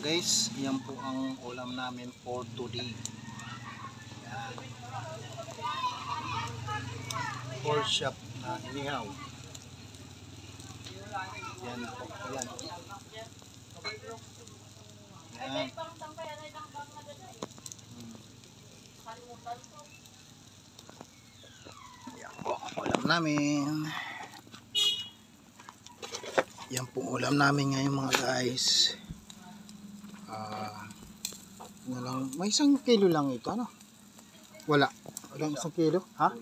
guys, yan po ang ulam namin for today. Yan. Pork chop na inihaw. Yan po. Yan. Yan. Yan po ang ulam namin. Yan po ulam namin ngayon mga guys. May 1 kilo lang ito, ano? Walang 1 kilo, ha?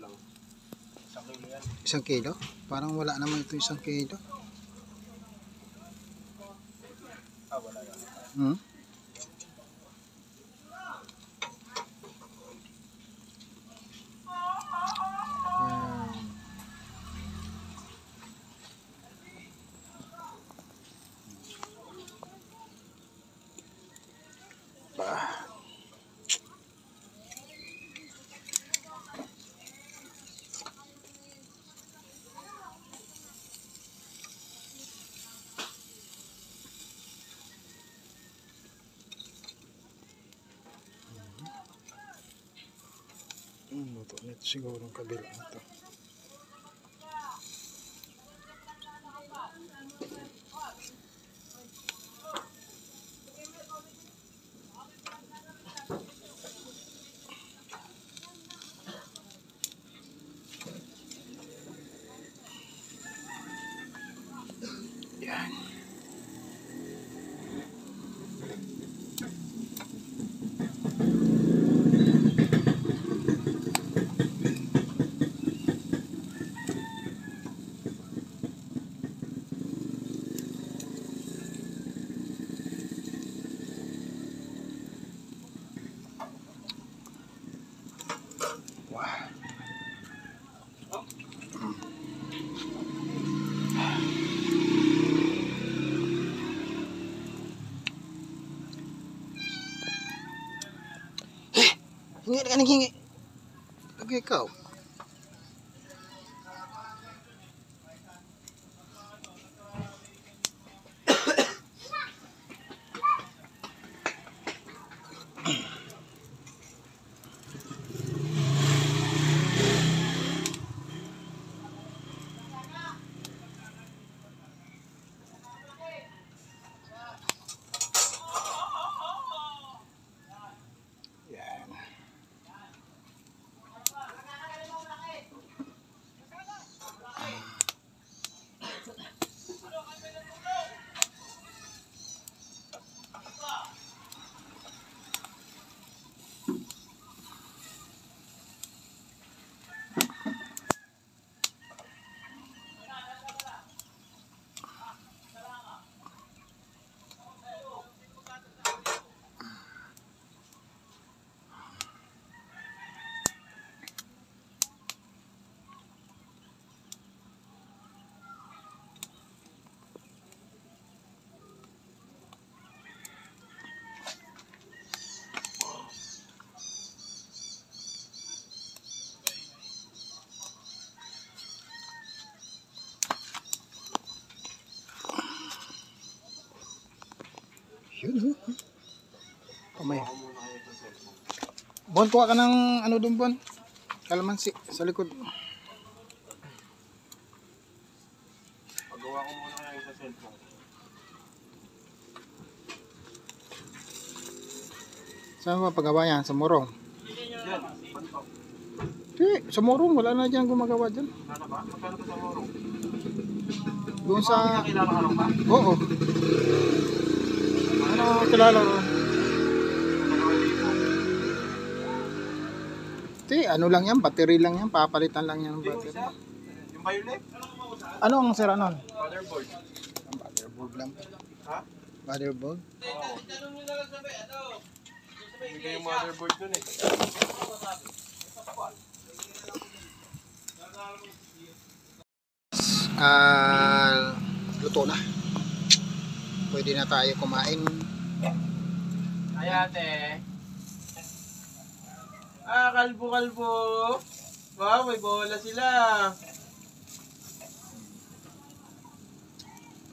1 kilo? Parang wala naman ito 1 kilo. Wala yan. Luto nito siguro ang kabila nito. Yan. Hingi ka nang hingi. Lagi ikaw. Yun, kamay. Bon, kuha ka ng ano doon, Bon? Kalamansi sa likod. Pagawa ko muna ngayon sa cellphone. Saan ba paggawa yan? Sa Morong? Diyan, pantok. Sa Morong, wala na dyan gumagawa dyan. Sana ba? Magkano to sa Morong? Doon sa... Nakilala ka lang ba? Oo. Ano kilala ron? Ano lang yan, battery lang yan, papalitan lang yan ng battery. Yung violet? Ano ang sira nun? Motherboard. Motherboard lang. Ha? Motherboard? Oo. Hindi yung motherboard dun eh. Luto na. Pwede na tayo kumain. Ay ate. Kalbo-kalbo. Wow, may bola sila.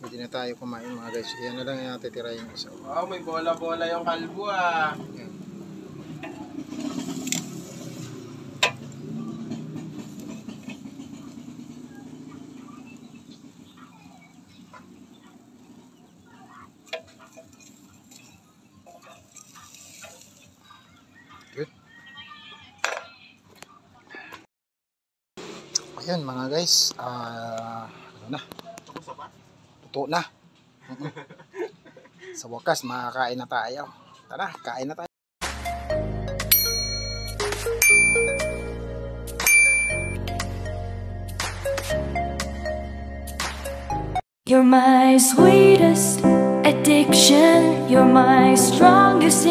Pwede na tayo kumain mga guys. Yan na lang yung natitira yung isa. Wow, may bola-bola yung kalbo ah. Yan. Good. Ayan mga guys. Ano na? Luto na. Sa wakas, makakain na tayo. Tara, kain na tayo. You're my sweetest addiction, you're my strongest